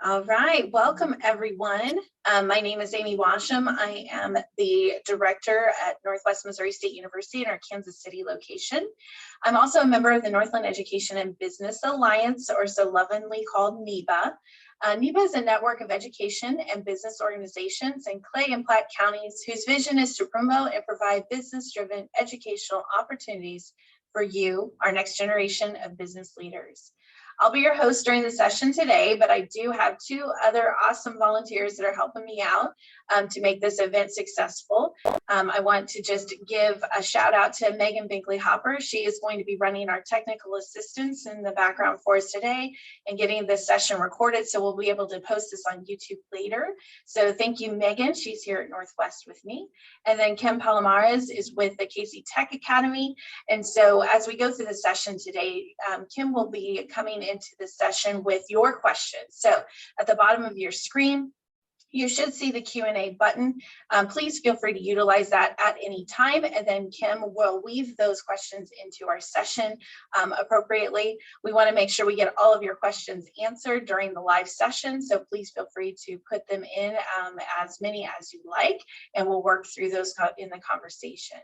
All right, welcome everyone. My name is Amy Washam. I am the director at Northwest Missouri State University in our Kansas City location. I'm also a member of the Northland Education and Business Alliance, or so lovingly called NEBA. NEBA is a network of education and business organizations in Clay and Platte Counties whose vision is to promote and provide business-driven educational opportunities for you, our next generation of business leaders. I'll be your host during the session today, but I do have two other awesome volunteers that are helping me out to make this event successful. I want to just give a shout out to Megan Binkley Hopper. She is going to be running our technical assistance in the background for us today and getting this session recorded, so we'll be able to post this on YouTube later. So thank you, Megan. She's here at Northwest with me. And then Kim Palomares is with the Casey Tech Academy. And so as we go through the session today, Kim will be coming into the session with your questions. So at the bottom of your screen, you should see the Q&A button. Please feel free to utilize that at any time, and then Kim will weave those questions into our session appropriately. We want to make sure we get all of your questions answered during the live session, so please feel free to put them in as many as you like, and we'll work through those in the conversation.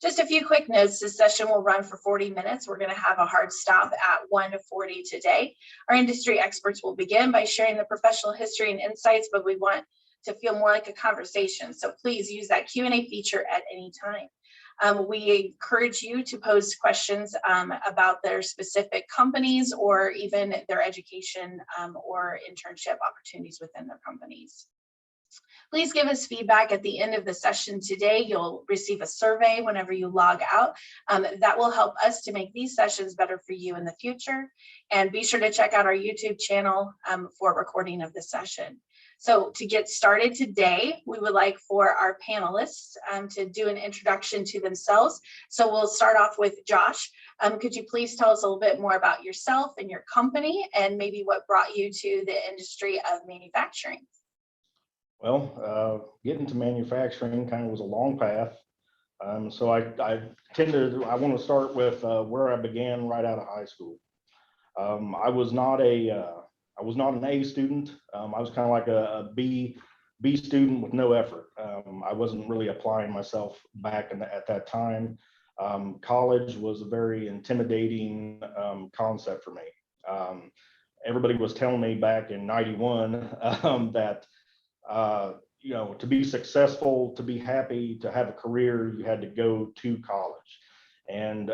Just a few quick notes. This session will run for 40 minutes. We're going to have a hard stop at 1:40 today. Our industry experts will begin by sharing the professional history and insights, but we want to feel more like a conversation. So please use that Q&A feature at any time. We encourage you to pose questions about their specific companies or even their education or internship opportunities within their companies. Please give us feedback at the end of the session today. You'll receive a survey whenever you log out. That will help us to make these sessions better for you in the future. And be sure to check out our YouTube channel for recording of the session. So to get started today, we would like for our panelists to do an introduction to themselves. So we'll start off with Josh. Could you please tell us a little bit more about yourself and your company and maybe what brought you to the industry of manufacturing? Well, getting to manufacturing kind of was a long path. So I want to start with where I began right out of high school. I was not an A student. I was kind of like a B student with no effort. I wasn't really applying myself back at that time. College was a very intimidating concept for me. Everybody was telling me back in '91 that to be successful, to be happy, to have a career, you had to go to college. And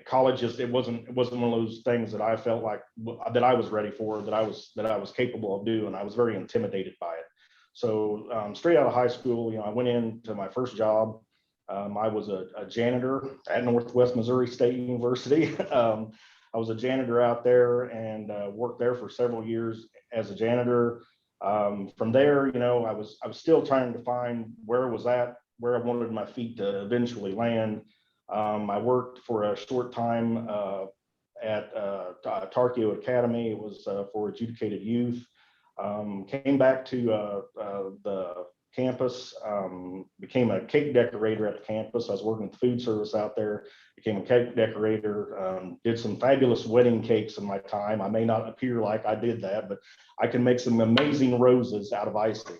college it wasn't one of those things that I felt like that I was ready for, that I was capable of doing. I was very intimidated by it. So straight out of high school, I went into my first job. I was a janitor at Northwest Missouri State University. I was a janitor out there and worked there for several years as a janitor. From there, I was still trying to find where I wanted my feet to eventually land. I worked for a short time at Tarkio Academy. It was for adjudicated youth. Came back to the campus, became a cake decorator at the campus. I was working with food service out there, became a cake decorator, did some fabulous wedding cakes in my time. I may not appear like I did that, but I can make some amazing roses out of icing.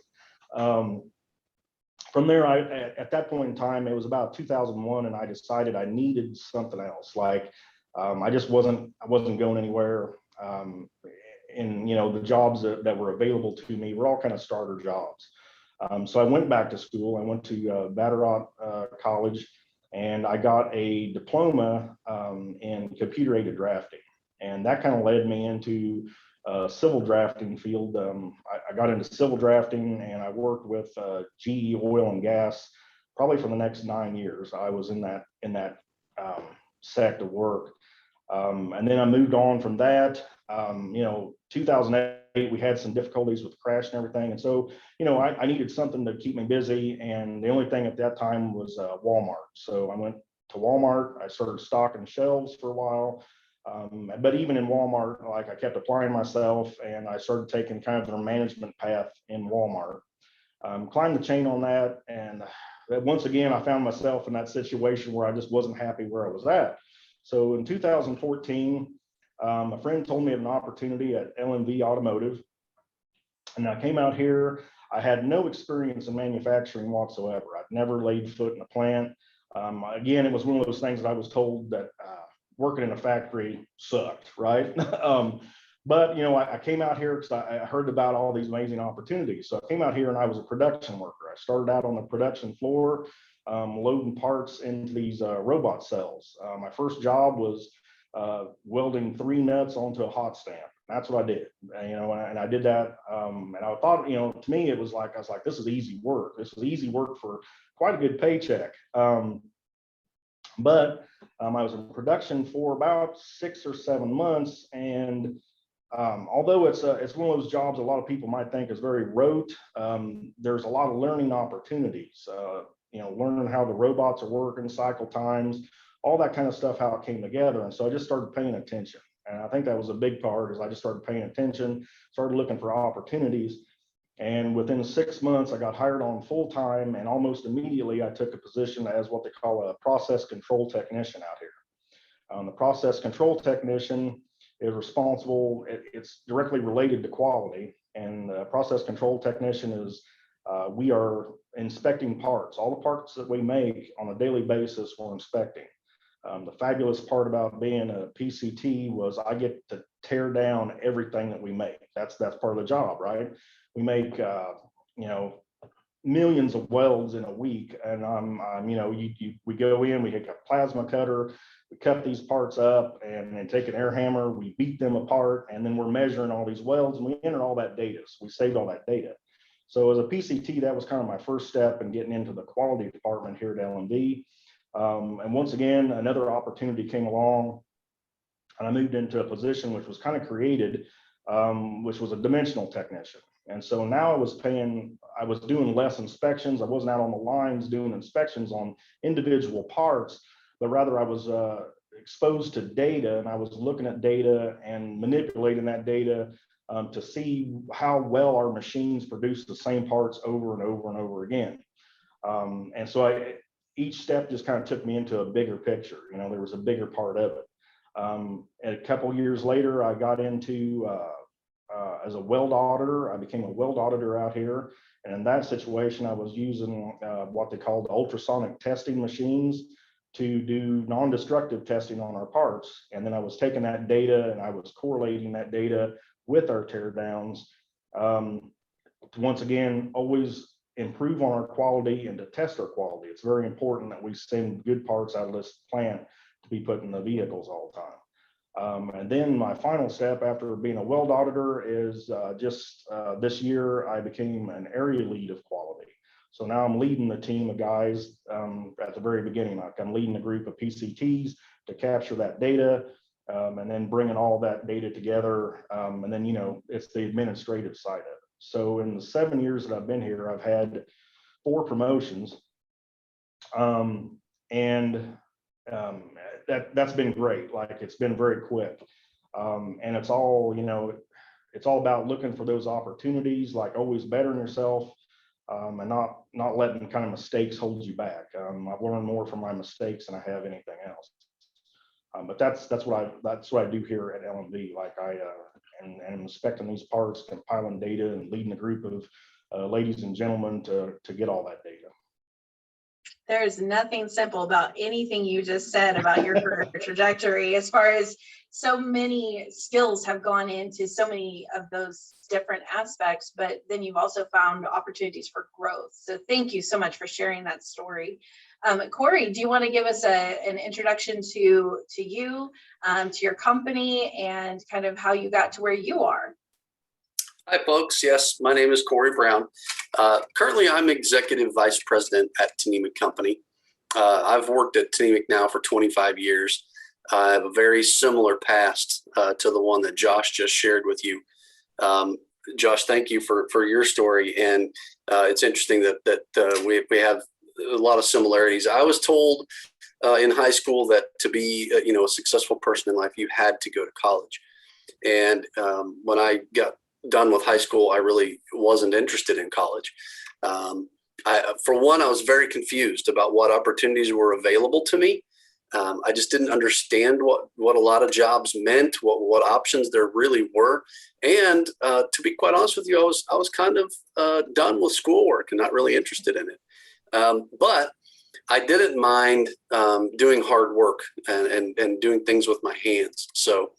From there, at that point in time, it was about 2001, and I decided I needed something else. Like I wasn't going anywhere. And the jobs that were available to me were all kind of starter jobs. So I went back to school. I went to Batterot College, and I got a diploma in computer-aided drafting. And that kind of led me into civil drafting field. I got into civil drafting, and I worked with GE Oil and Gas probably for the next 9 years. I was in that sect of work. And then I moved on from that. 2008, we had some difficulties with the crash and everything. And so, I needed something to keep me busy. And the only thing at that time was Walmart. So I went to Walmart. I started stocking shelves for a while. But even in Walmart, I kept applying myself, and I started taking kind of a management path in Walmart. Climbed the chain on that. And once again, I found myself in that situation where I just wasn't happy where I was at. So in 2014, a friend told me of an opportunity at LMV Automotive. And I came out here, I had no experience in manufacturing whatsoever. I'd never laid foot in a plant. Again, it was one of those things that I was told that working in a factory sucked, right? But I came out here because I heard about all these amazing opportunities. So I came out here and I was a production worker. I started out on the production floor, loading parts into these robot cells. My first job was welding 3 nuts onto a hot stamp. That's what I did, and I did that. And I thought, to me, it was like, I was like, this is easy work. This is easy work for quite a good paycheck. But I was in production for about 6 or 7 months, and although it's one of those jobs a lot of people might think is very rote, there's a lot of learning opportunities. Learning how the robots are working, cycle times, all that kind of stuff, how it came together. And so I just started paying attention. And I think that was a big part, is I just started paying attention, started looking for opportunities. And within 6 months, I got hired on full time, and almost immediately I took a position as what they call a process control technician out here. The process control technician is responsible, it's directly related to quality. And the process control technician is, we are inspecting parts. All the parts that we make on a daily basis, we're inspecting. The fabulous part about being a PCT was I get to tear down everything that we make. That's part of the job, right? We make, millions of welds in a week, and we go in, we take a plasma cutter, we cut these parts up, and then take an air hammer, we beat them apart, and then we're measuring all these welds, and we enter all that data. So we saved all that data. So as a PCT, that was kind of my first step in getting into the quality department here at L&D. And once again, another opportunity came along, and I moved into a position which was kind of created, which was a dimensional technician. And so now I was doing less inspections. I wasn't out on the lines doing inspections on individual parts, but rather I was exposed to data, and I was looking at data and manipulating that data to see how well our machines produce the same parts over and over and over again. And so each step just kind of took me into a bigger picture. There was a bigger part of it. And a couple years later, I got into as a weld auditor. I became a weld auditor out here. And in that situation, I was using what they called ultrasonic testing machines to do non-destructive testing on our parts. And then I was taking that data and I was correlating that data with our tear downs to once again always improve on our quality and to test our quality. It's very important that we send good parts out of this plant to be put in the vehicles all the time. And then my final step after being a weld auditor is this year I became an area lead of quality. So now I'm leading the team of guys at the very beginning. Like I'm leading a group of PCTs to capture that data and then bringing all that data together. And then, it's the administrative side of it. So in the 7 years that I've been here, I've had 4 promotions. That's been great. Like it's been very quick. And it's all, it's all about looking for those opportunities, like always bettering yourself and not letting kind of mistakes hold you back. I've learned more from my mistakes than I have anything else. But that's what I do here at L&D. Like and inspecting these parts, compiling data, and leading a group of ladies and gentlemen to get all that data. There's nothing simple about anything you just said about your career trajectory, as far as so many skills have gone into so many of those different aspects, but then you've also found opportunities for growth. So thank you so much for sharing that story. Cory, do you want to give us an introduction to you, to your company, and kind of how you got to where you are? Hi, folks. Yes, my name is Cory Brown. Currently, I'm Executive Vice President at Tnemec Company. I've worked at Tnemec now for 25 years. I have a very similar past to the one that Josh just shared with you. Josh, thank you for your story. And it's interesting that we have a lot of similarities. I was told in high school that to be a successful person in life, you had to go to college. And when I got done with high school, I really wasn't interested in college. For one, I was very confused about what opportunities were available to me. I just didn't understand what a lot of jobs meant, what options there really were. And to be quite honest with you, I was kind of done with schoolwork and not really interested in it. But I didn't mind doing hard work and doing things with my hands. So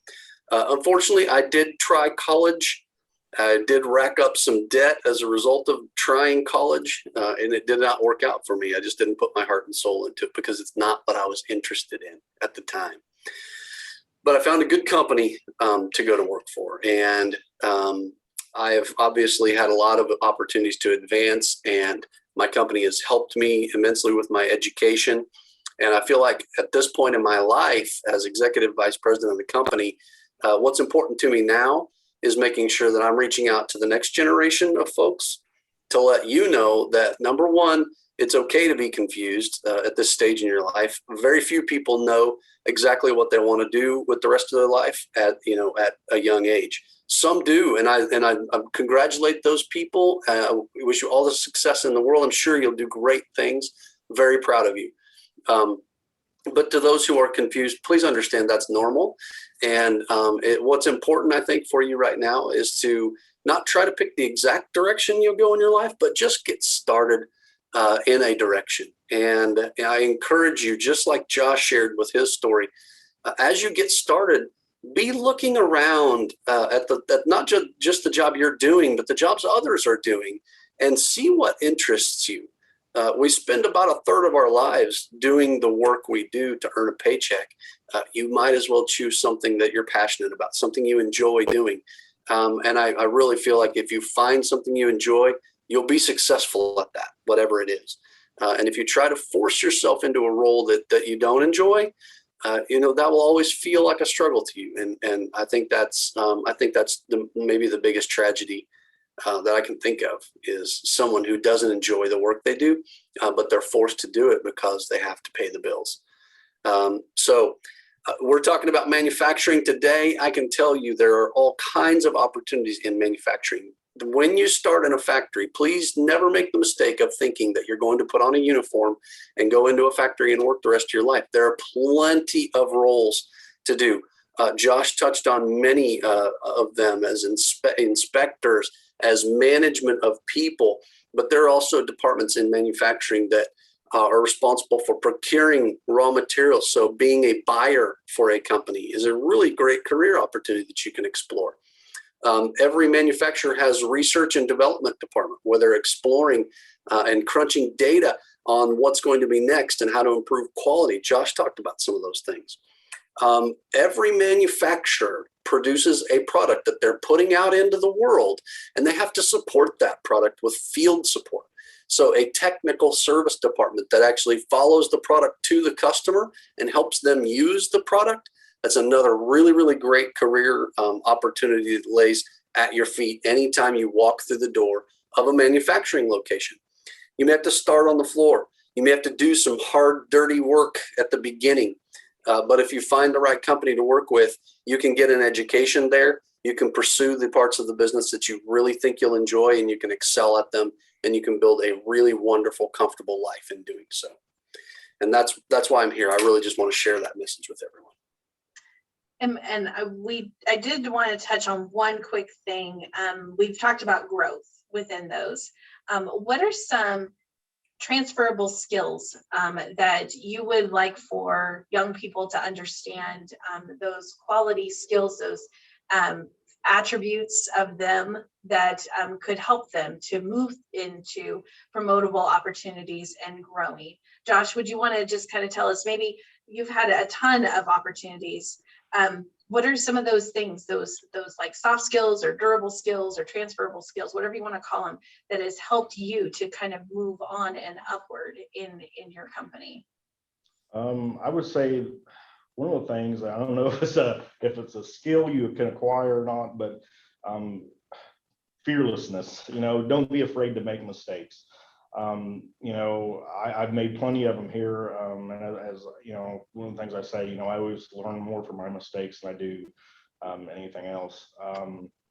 unfortunately, I did try college. I did rack up some debt as a result of trying college, and it did not work out for me. I just didn't put my heart and soul into it because it's not what I was interested in at the time. But I found a good company to go to work for, and I have obviously had a lot of opportunities to advance, and my company has helped me immensely with my education. And I feel like at this point in my life as executive vice president of the company, what's important to me now is making sure that I'm reaching out to the next generation of folks to let you know that, number one, it's okay to be confused at this stage in your life. Very few people know exactly what they want to do with the rest of their life at a young age. Some do, and I congratulate those people. We wish you all the success in the world. I'm sure you'll do great things. Very proud of you. But to those who are confused, please understand that's normal. And what's important, I think, for you right now is to not try to pick the exact direction you'll go in your life, but just get started in a direction. And I encourage you, just like Josh shared with his story, as you get started, be looking around at not just the job you're doing, but the jobs others are doing, and see what interests you. We spend about a third of our lives doing the work we do to earn a paycheck. You might as well choose something that you're passionate about, something you enjoy doing. And I really feel like if you find something you enjoy, you'll be successful at that, whatever it is. And if you try to force yourself into a role that you don't enjoy, that will always feel like a struggle to you. And I think that's maybe the biggest tragedy that I can think of, is someone who doesn't enjoy the work they do, but they're forced to do it because they have to pay the bills. So we're talking about manufacturing today. I can tell you there are all kinds of opportunities in manufacturing. When you start in a factory, please never make the mistake of thinking that you're going to put on a uniform and go into a factory and work the rest of your life. There are plenty of roles to do. Josh touched on many of them as inspectors, as management of people, but there are also departments in manufacturing that are responsible for procuring raw materials. So being a buyer for a company is a really great career opportunity that you can explore. Every manufacturer has research and development department where they're exploring and crunching data on what's going to be next and how to improve quality. Josh talked about some of those things. Every manufacturer produces a product that they're putting out into the world, and they have to support that product with field support. So a technical service department that actually follows the product to the customer and helps them use the product, that's another really, really great career opportunity that lays at your feet anytime you walk through the door of a manufacturing location. You may have to start on the floor. You may have to do some hard, dirty work at the beginning. But if you find the right company to work with, you can get an education there. You can pursue the parts of the business that you really think you'll enjoy, and you can excel at them, and you can build a really wonderful, comfortable life in doing so. And that's why I'm here. I really just want to share that message with everyone. I did want to touch on one quick thing. We've talked about growth within those. What are some transferable skills that you would like for young people to understand, those quality skills, those attributes of them that could help them to move into promotable opportunities and growing? Josh, would you want to just kind of tell us, maybe you've had a ton of opportunities. What are some of those things, those like soft skills or durable skills or transferable skills, whatever you want to call them, that has helped you to kind of move on and upward in your company? I would say one of the things, I don't know if it's a skill you can acquire or not, but fearlessness. Don't be afraid to make mistakes. I've made plenty of them here, and as one of the things I say, I always learn more from my mistakes than I do anything else.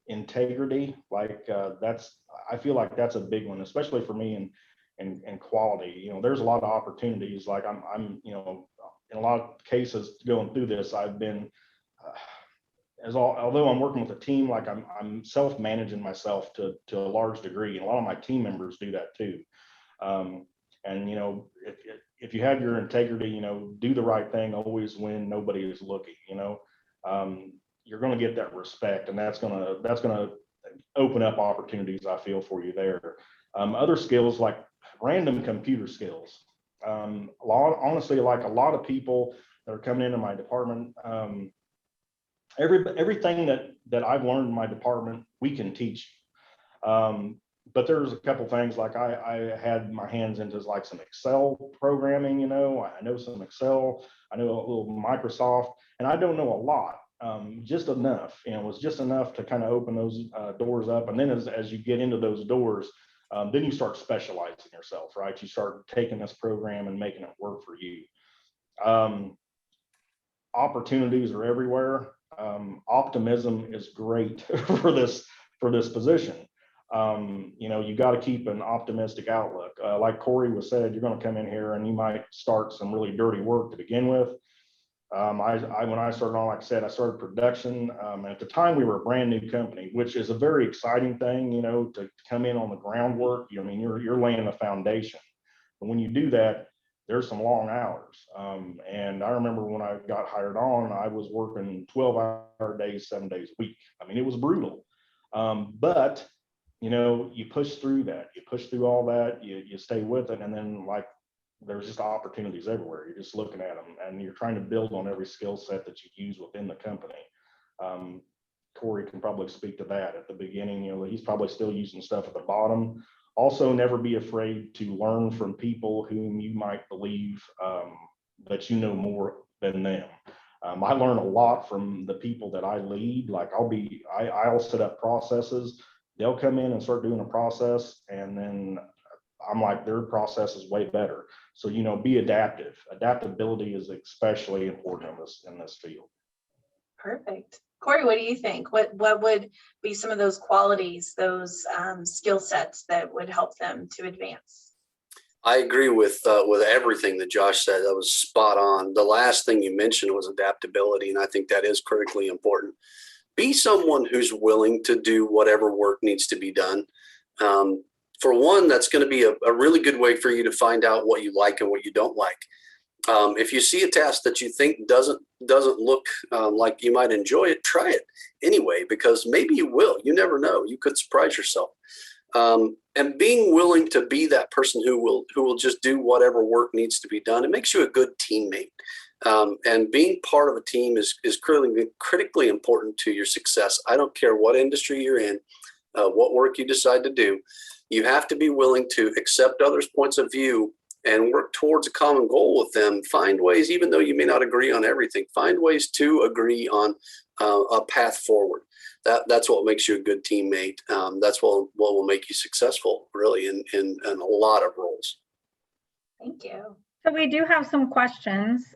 Integrity, I feel like that's a big one, especially for me in quality. There's a lot of opportunities. Like I'm in a lot of cases going through this, I've been, although I'm working with a team, like I'm self-managing myself to a large degree, and a lot of my team members do that too. And if you have your integrity, do the right thing always when nobody is looking. You're going to get that respect, and that's going to open up opportunities, I feel, for you there. Other skills like random computer skills. Honestly, like a lot of people that are coming into my department, everything that I've learned in my department, we can teach. But there's a couple things like I had my hands into like some Excel programming, I know some Excel, I know a little Microsoft, and I don't know a lot, just enough, it was just enough to kind of open those doors up. And then as you get into those doors, then you start specializing yourself, right? You start taking this program and making it work for you. Opportunities are everywhere. Optimism is great for this position. You got to keep an optimistic outlook. Like Cory was said, you're going to come in here and you might start some really dirty work to begin with. When I started on, like I said, I started production. At the time, we were a brand new company, which is a very exciting thing, to come in on the groundwork. You're laying the foundation. And when you do that, there's some long hours. And I remember when I got hired on, I was working 12-hour days, 7 days a week. It was brutal. But you push through that, you push through all that, you stay with it. And then there's just opportunities everywhere. You're just looking at them and you're trying to build on every skill set that you use within the company. Cory can probably speak to that. At the beginning, he's probably still using stuff at the bottom. Also, never be afraid to learn from people whom you might believe that you know more than them. I learn a lot from the people that I lead. Like I'll set up processes. They'll come in and start doing a process, and then I'm like, their process is way better. So, be adaptive. Adaptability is especially important in this field. Perfect. Cory, what do you think? What would be some of those qualities, those skill sets that would help them to advance? I agree with everything that Josh said. That was spot on. The last thing you mentioned was adaptability, and I think that is critically important. Be someone who's willing to do whatever work needs to be done. For one, that's going to be a really good way for you to find out what you like and what you don't like. If you see a task that you think doesn't look like you might enjoy it, try it anyway, because maybe you will. You never know. You could surprise yourself. And being willing to be that person who will just do whatever work needs to be done, it makes you a good teammate. And being part of a team is critically important to your success. I don't care what industry you're in, what work you decide to do. You have to be willing to accept others' points of view and work towards a common goal with them. Find ways, even though you may not agree on everything, find ways to agree on a path forward. That's what makes you a good teammate. That's what will make you successful, really, in a lot of roles. Thank you. So we do have some questions.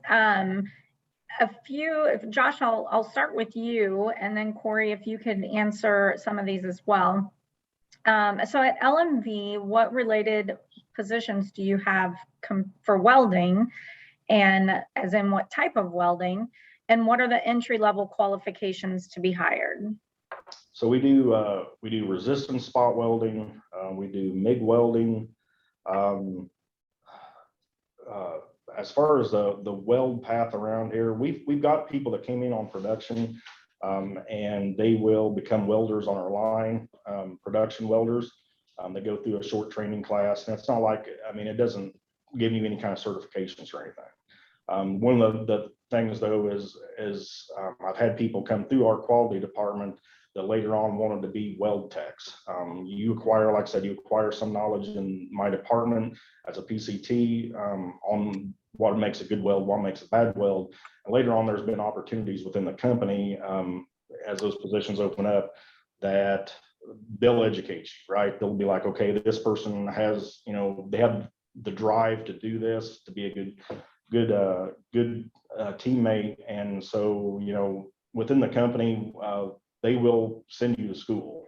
Josh, I'll start with you, and then Cory, if you could answer some of these as well. So at LMV, what related positions do you have for welding, and as in what type of welding, and what are the entry-level qualifications to be hired? So we do resistance spot welding, we do MIG welding. As far as the weld path around here, we've got people that came in on production, and they will become welders on our line, production welders. They go through a short training class, and it's not like, it doesn't give you any kind of certifications or anything. One of the things though is I've had people come through our quality department that later on wanted to be weld techs. You acquire, like I said, some knowledge in my department as a PCT on what makes a good weld, what makes a bad weld. And later on, there's been opportunities within the company as those positions open up that they'll educate you, right? They'll be like, okay, this person has, they have the drive to do this, to be a good teammate. And so, within the company, they will send you to school.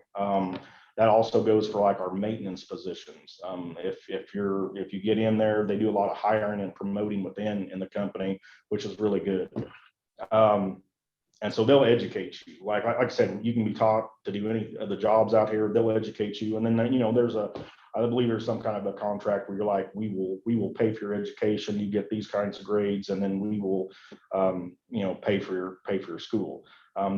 That also goes for like our maintenance positions. If you get in there, they do a lot of hiring and promoting within in the company, which is really good. And so they'll educate you. Like I said, you can be taught to do any of the jobs out here. They'll educate you. And then, I believe there's some kind of a contract where you're like, we will pay for your education. You get these kinds of grades, and then we will, pay for your school.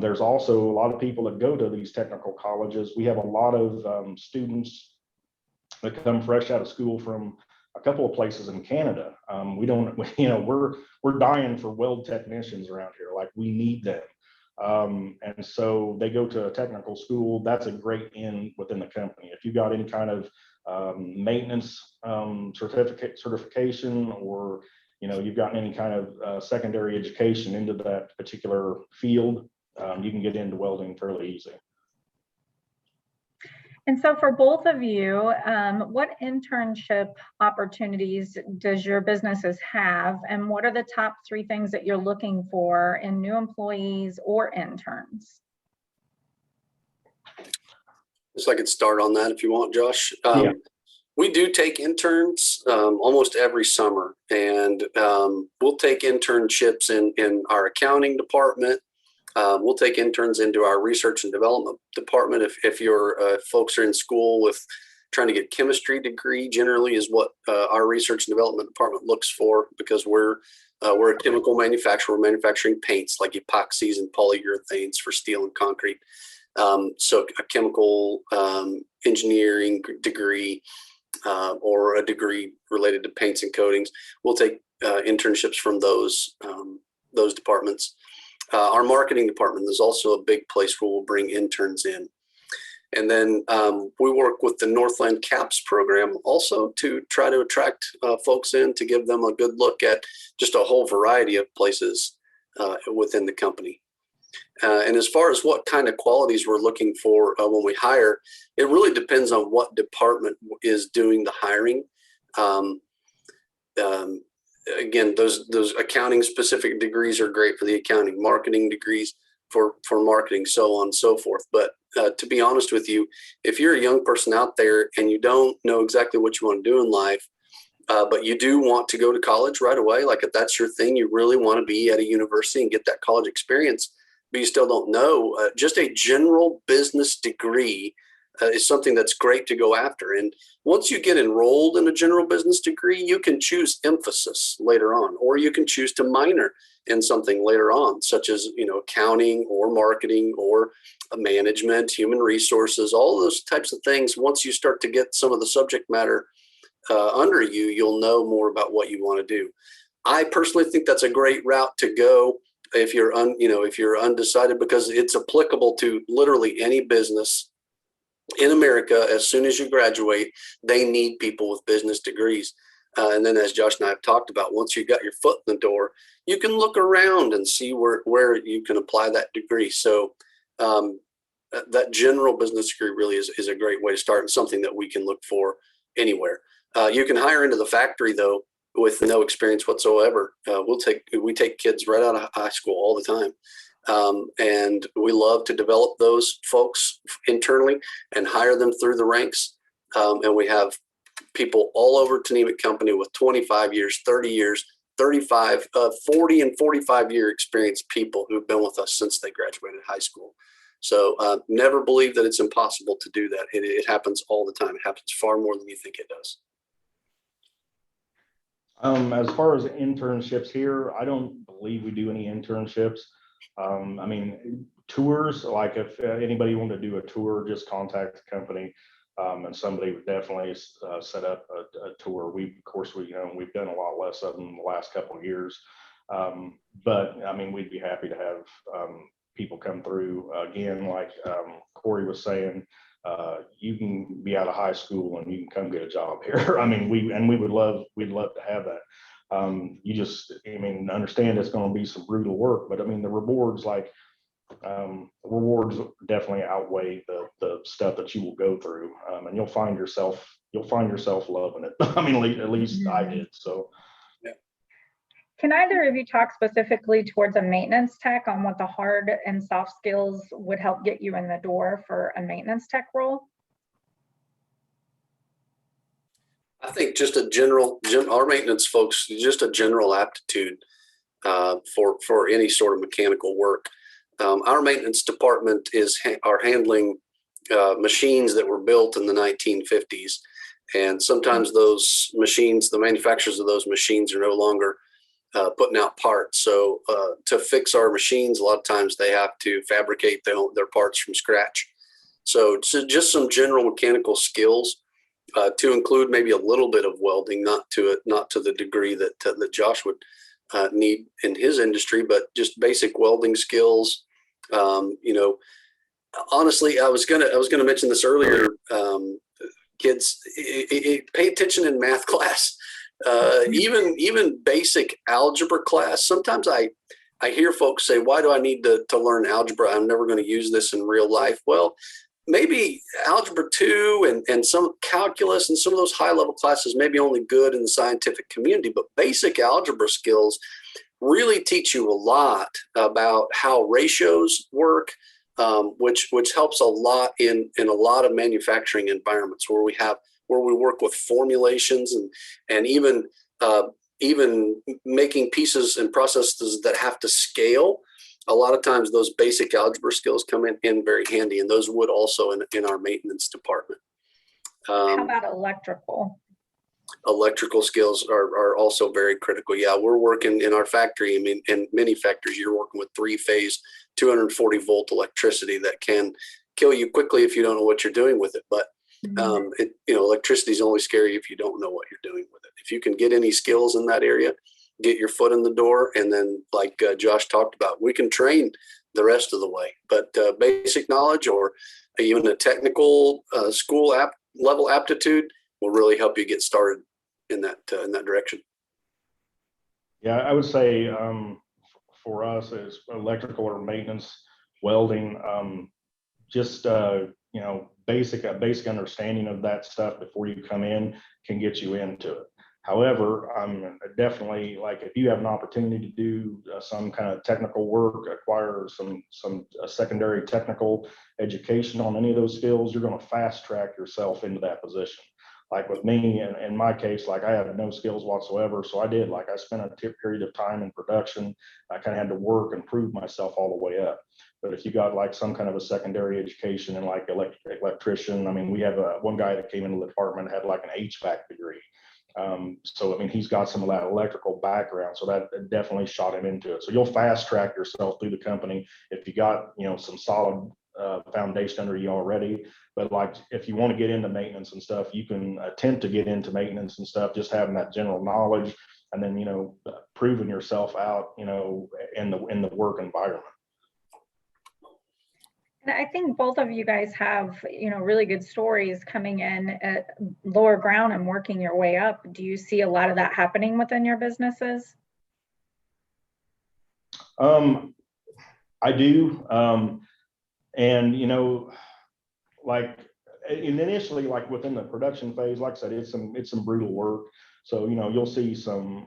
There's also a lot of people that go to these technical colleges. We have a lot of students that come fresh out of school from a couple of places in Canada. We're dying for weld technicians around here. Like, we need them. And so they go to a technical school. That's a great in within the company. If you've got any kind of maintenance certification, or you've gotten any kind of secondary education into that particular field, you can get into welding fairly easy. And so for both of you, what internship opportunities does your businesses have? And what are the top 3 things that you're looking for in new employees or interns? So I could start on that if you want, Josh. Yeah. We do take interns almost every summer, and we'll take internships in our accounting department. We'll take interns into our research and development department. If your folks are in school with trying to get chemistry degree, generally is what our research and development department looks for, because we're a chemical manufacturer. We're manufacturing paints like epoxies and polyurethanes for steel and concrete. So a chemical engineering degree or a degree related to paints and coatings, we'll take internships from those departments. Our marketing department is also a big place where we'll bring interns in. And then we work with the Northland CAPS program also to try to attract folks in, to give them a good look at just a whole variety of places within the company. And as far as what kind of qualities we're looking for when we hire, it really depends on what department is doing the hiring. Again, those accounting specific degrees are great for the accounting, marketing degrees for marketing, so on and so forth. But to be honest with you, if you're a young person out there and you don't know exactly what you want to do in life, but you do want to go to college right away, like if that's your thing, you really want to be at a university and get that college experience, but you still don't know, just a general business degree is something that's great to go after. And once you get enrolled in a general business degree, you can choose emphasis later on, or you can choose to minor in something later on, such as, accounting or marketing or management, human resources, all those types of things. Once you start to get some of the subject matter under you, you'll know more about what you want to do. I personally think that's a great route to go if you're undecided, because it's applicable to literally any business in America. As soon as you graduate, they need people with business degrees. And then, as Josh and I have talked about, once you got your foot in the door, you can look around and see where you can apply that degree. So that general business degree really is a great way to start, and something that we can look for anywhere. You can hire into the factory, though, with no experience whatsoever. We take kids right out of high school all the time. And we love to develop those folks internally and hire them through the ranks. And we have people all over Tnemec Company with 25 years, 30 years, 35, 40 and 45 year experienced people who've been with us since they graduated high school. So never believe that it's impossible to do that. It happens all the time. It happens far more than you think it does. As far as internships here, I don't believe we do any internships. Tours, like if anybody wanted to do a tour, just contact the company, and somebody would definitely set up a tour. We've done a lot less of them in the last couple of years. But we'd be happy to have people come through. Again, like Cory was saying, you can be out of high school and you can come get a job here. We'd love to have that. Understand it's going to be some brutal work, but the rewards, rewards definitely outweigh the stuff that you will go through, and you'll find yourself loving it. At least I did. So. Can either of you talk specifically towards a maintenance tech on what the hard and soft skills would help get you in the door for a maintenance tech role? I think just our maintenance folks, just a general aptitude for any sort of mechanical work. Our maintenance department are handling machines that were built in the 1950s. And sometimes those machines, the manufacturers of those machines are no longer putting out parts. So to fix our machines, a lot of times they have to fabricate their parts from scratch. So just some general mechanical skills to include maybe a little bit of welding, not to the degree that Josh would need in his industry, but just basic welding skills. Honestly, I was gonna mention this earlier. Kids, pay attention in math class. Even basic algebra class. Sometimes I hear folks say, "Why do I need to learn algebra? I'm never going to use this in real life." Well, maybe algebra 2 and some calculus and some of those high level classes may be only good in the scientific community, but basic algebra skills really teach you a lot about how ratios work, which helps a lot in a lot of manufacturing environments where we work with formulations and even making pieces and processes that have to scale. A lot of times those basic algebra skills come in very handy, and those would also in our maintenance department. How about electrical? Electrical skills are also very critical. Yeah, we're working in our factory. I mean, in many factories, you're working with 3-phase, 240 volt electricity that can kill you quickly if you don't know what you're doing with it. But electricity is only scary if you don't know what you're doing with it. If you can get any skills in that area, get your foot in the door, and then like Josh talked about, we can train the rest of the way. But basic knowledge or even a technical school level aptitude will really help you get started in that direction. Yeah, I would say for us is electrical or maintenance, welding, basic understanding of that stuff before you come in can get you into it. However, definitely, like, if you have an opportunity to do some kind of technical work, acquire some secondary technical education on any of those skills, you're going to fast track yourself into that position. Like with me, in my case, like I have no skills whatsoever. So I spent a period of time in production. I kind of had to work and prove myself all the way up. But if you got like some kind of a secondary education and like electrician, I mean, we have one guy that came into the department had like an HVAC degree. So, I mean, he's got some of that electrical background, so that definitely shot him into it. So you'll fast track yourself through the company if you got, some solid foundation under you already. But like, if you want to get into maintenance and stuff, you can attempt to get into maintenance and stuff, just having that general knowledge and then, proving yourself out, in the work environment. And I think both of you guys have, really good stories coming in at lower ground and working your way up. Do you see a lot of that happening within your businesses? I do. And, like, and initially, like within the production phase, like I said, it's some brutal work. So, you'll see some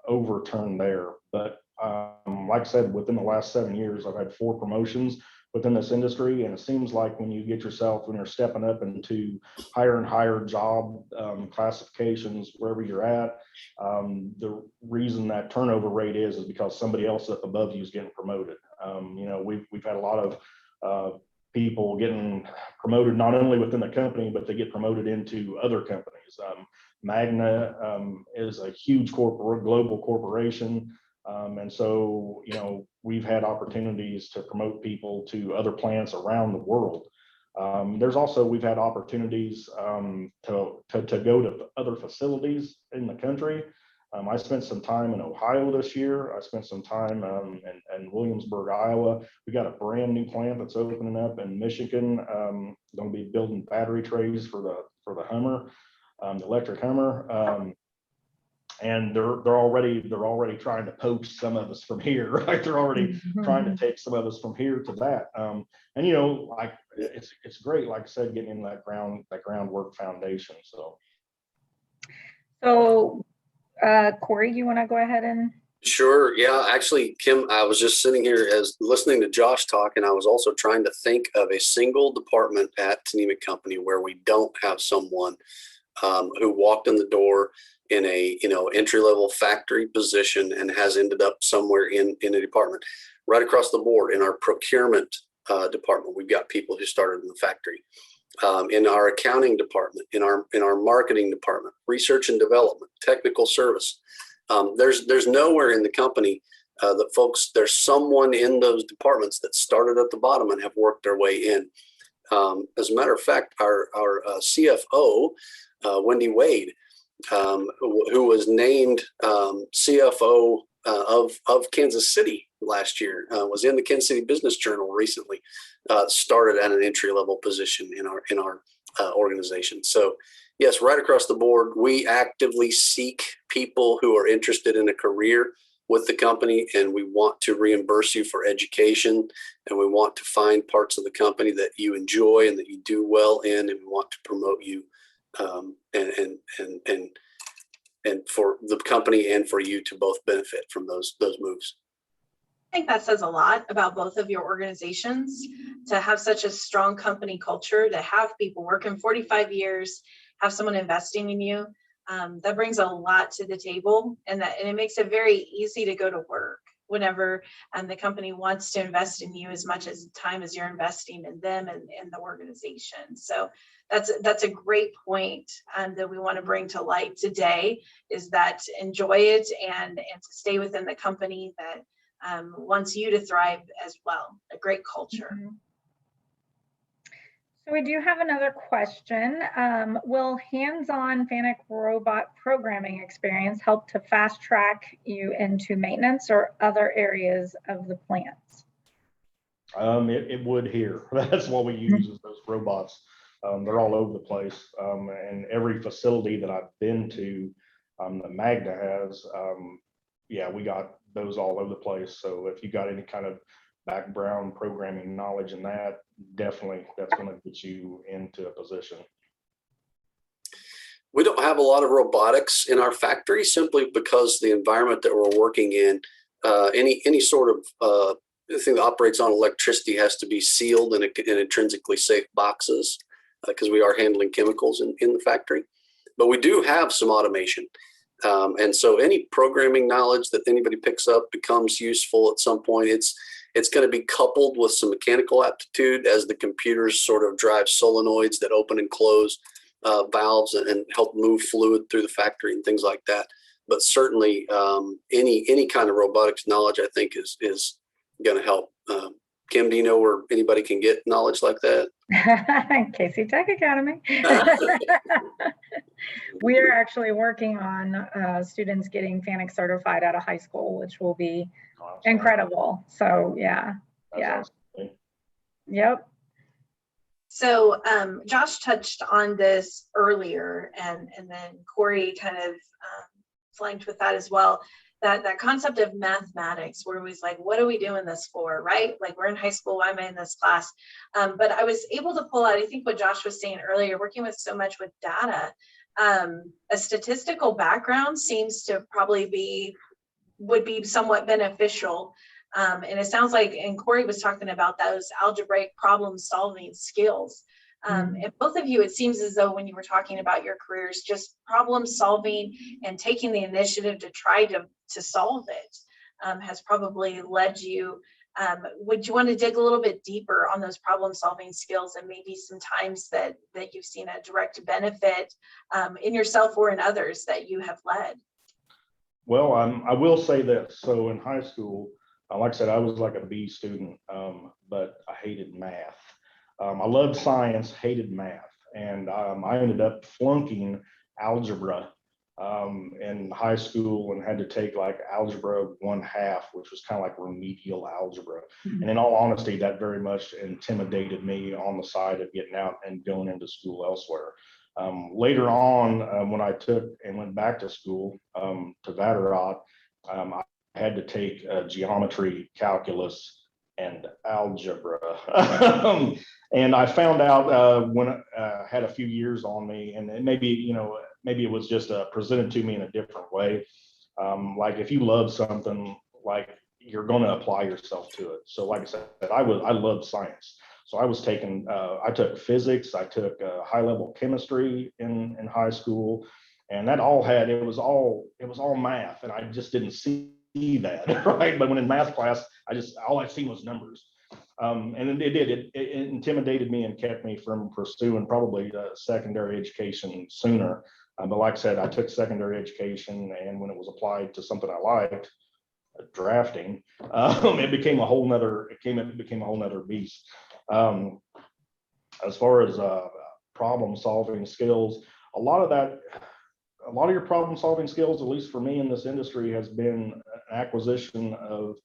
overturn there. But like I said, within the last 7 years, I've had 4 promotions within this industry. And it seems like when you're stepping up into higher and higher job classifications, wherever you're at, the reason that turnover rate is because somebody else up above you is getting promoted. We've had a lot of people getting promoted not only within the company, but they get promoted into other companies. MAGNA is a huge global corporation. And so, we've had opportunities to promote people to other plants around the world. We've had opportunities to go to other facilities in the country. I spent some time in Ohio this year. I spent some time in Williamsburg, Iowa. We got a brand new plant that's opening up in Michigan. Going to be building battery trays for the Hummer, the electric Hummer. And they're already trying to poach some of us from here, right? They're already trying to take some of us from here to that. And like it's great, like I said, getting in that groundwork foundation. So Cory, you want to go ahead and? Sure. Yeah, actually, Kim, I was just sitting here as listening to Josh talk, and I was also trying to think of a single department at Tnemec Company where we don't have someone who walked in the door in a entry-level factory position and has ended up somewhere in a department. Right across the board in our procurement department, we've got people who started in the factory. In our accounting department, in our marketing department, research and development, technical service. There's nowhere in the company that folks, there's someone in those departments that started at the bottom and have worked their way in. As a matter of fact, our CFO, Wendy Wade, who was named CFO of Kansas City last year, was in the Kansas City Business Journal recently, started at an entry-level position in our organization. So yes, right across the board, we actively seek people who are interested in a career with the company, and we want to reimburse you for education, and we want to find parts of the company that you enjoy and that you do well in, and we want to promote you and for the company and for you to both benefit from those moves. I think that says a lot about both of your organizations, to have such a strong company culture, to have people working 45 years, have someone investing in you. That brings a lot to the table, and it makes it very easy to go to work whenever the company wants to invest in you as much as time as you're investing in them and in the organization. So that's a great point that we want to bring to light today, is that enjoy it and to stay within the company that wants you to thrive as well. A great culture. Mm-hmm. So we do have another question. Will hands-on FANUC robot programming experience help to fast track you into maintenance or other areas of the plants? It would here. That's what we use, is those robots. They're all over the place. And every facility that I've been to that MAGNA has, yeah, we got those all over the place. So if you got any kind of background programming knowledge in that, definitely that's going to get you into a position. We don't have a lot of robotics in our factory simply because the environment that we're working in, any sort of thing that operates on electricity has to be sealed in intrinsically safe boxes because we are handling chemicals in the factory. But we do have some automation. And so any programming knowledge that anybody picks up becomes useful at some point. It's going to be coupled with some mechanical aptitude as the computers sort of drive solenoids that open and close valves and help move fluid through the factory and things like that. But certainly any kind of robotics knowledge, I think, is going to help. Kim, do you know where anybody can get knowledge like that? Casey Tech Academy. We are actually working on students getting FANUC certified out of high school, which will be incredible. So yeah, yeah. Awesome. Yep. So Josh touched on this earlier, and then Cory kind of flanked with that as well. That concept of mathematics, where it was like, what are we doing this for, right? Like, we're in high school, why am I in this class? But I was able to pull out, I think what Josh was saying earlier, working with so much with data, a statistical background seems to probably would be somewhat beneficial. And it sounds like, and Cory was talking about those algebraic problem solving skills. And both of you, it seems as though when you were talking about your careers, just problem solving and taking the initiative to try to solve it has probably led you. Would you want to dig a little bit deeper on those problem solving skills and maybe some times that you've seen a direct benefit in yourself or in others that you have led? Well, I will say this. So in high school, like I said, I was like a B student, but I hated math. I loved science, hated math, and I ended up flunking algebra in high school and had to take like algebra 1/2, which was kind of like remedial algebra. And in all honesty, that very much intimidated me on the side of getting out and going into school elsewhere. Later on, when I took and went back to school to Vatterott, I had to take geometry, calculus, and algebra. And I found out when I had a few years on me, and maybe it was just presented to me in a different way. Like, if you love something, like, you're going to apply yourself to it. So like I said, I loved science. So I was taking, I took physics, I took high level chemistry in high school, and that all had, it was all math, and I just didn't see that, right? But when in math class, all I seen was numbers. And it intimidated me and kept me from pursuing probably secondary education sooner. But like I said, I took secondary education, and when it was applied to something I liked, drafting, it became a whole nother, it became a whole nother beast. As far as problem solving skills, a lot of your problem solving skills, at least for me in this industry, has been an acquisition of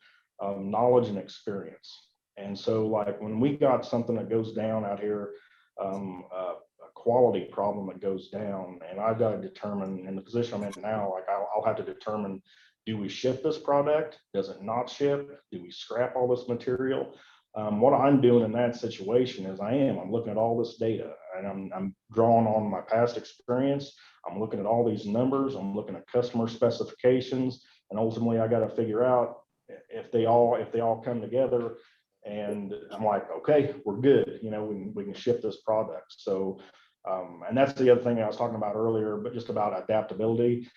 knowledge and experience. And so like when we got something that goes down out here, a quality problem that goes down, and I've got to determine, in the position I'm in now, like I'll have to determine, do we ship this product? Does it not ship? Do we scrap all this material? What I'm doing in that situation is I'm looking at all this data, and I'm drawing on my past experience. I'm looking at all these numbers. I'm looking at customer specifications, and ultimately I got to figure out if they all come together. And I'm like, okay, we're good. You know, we can ship this product. So, and that's the other thing I was talking about earlier, but just about adaptability.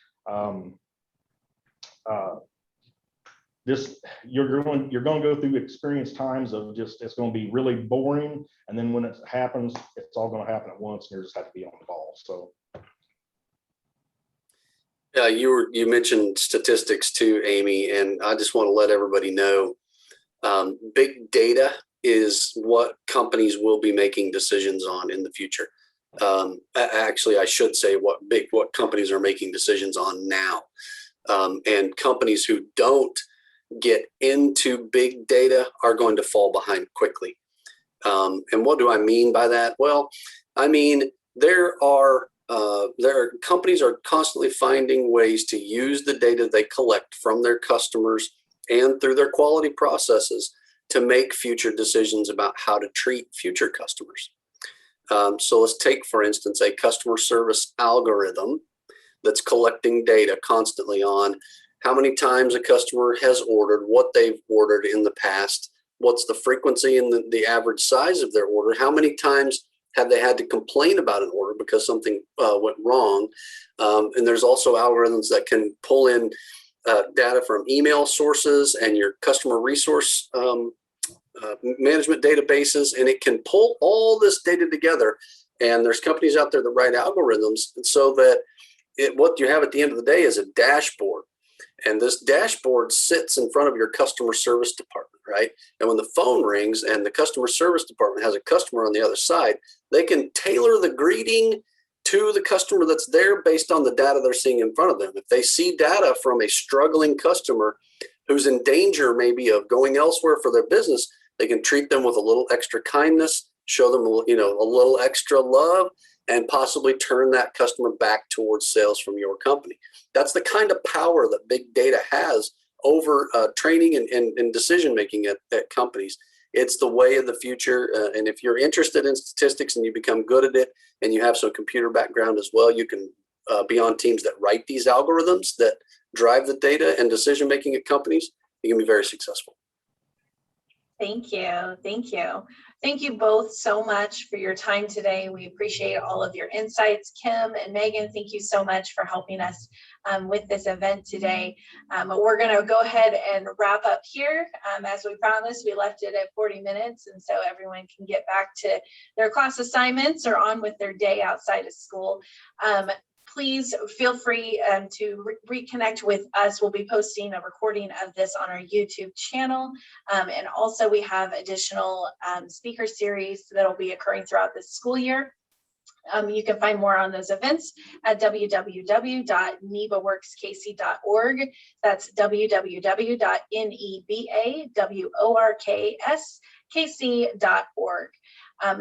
You're going to go through experience times of just, it's going to be really boring, and then when it happens, it's all going to happen at once, and you just have to be on the ball. So yeah, you mentioned statistics too, Amy, and I just want to let everybody know, big data is what companies will be making decisions on in the future. Actually, I should say what companies are making decisions on now. And companies who don't get into big data are going to fall behind quickly. And what do I mean by that? Well, I mean, there are companies are constantly finding ways to use the data they collect from their customers and through their quality processes to make future decisions about how to treat future customers. So let's take, for instance, a customer service algorithm that's collecting data constantly on how many times a customer has ordered, what they've ordered in the past, what's the frequency and the average size of their order, how many times have they had to complain about an order because something went wrong. And there's also algorithms that can pull in data from email sources and your customer resource management databases, and it can pull all this data together. And there's companies out there that write algorithms so that what you have at the end of the day is a dashboard. And this dashboard sits in front of your customer service department, right? And when the phone rings and the customer service department has a customer on the other side, they can tailor the greeting to the customer that's there based on the data they're seeing in front of them. If they see data from a struggling customer who's in danger maybe of going elsewhere for their business, they can treat them with a little extra kindness, show them a little extra love, and possibly turn that customer back towards sales from your company. That's the kind of power that big data has over training and decision-making at companies. It's the way of the future. And if you're interested in statistics and you become good at it and you have some computer background as well, you can be on teams that write these algorithms that drive the data and decision-making at companies. You can be very successful. Thank you. Thank you. Thank you both so much for your time today. We appreciate all of your insights. Kim and Megan, thank you so much for helping us with this event today. We're going to go ahead and wrap up here. As we promised, we left it at 40 minutes, and so everyone can get back to their class assignments or on with their day outside of school. Please feel free to reconnect with us. We'll be posting a recording of this on our YouTube channel. And also we have additional speaker series that'll be occurring throughout the school year. You can find more on those events at www.nebaworkskc.org. That's www.nebaworkskc.org.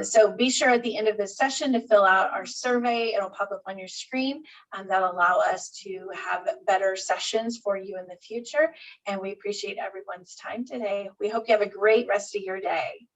So be sure at the end of this session to fill out our survey. It'll pop up on your screen, and that'll allow us to have better sessions for you in the future. And we appreciate everyone's time today. We hope you have a great rest of your day.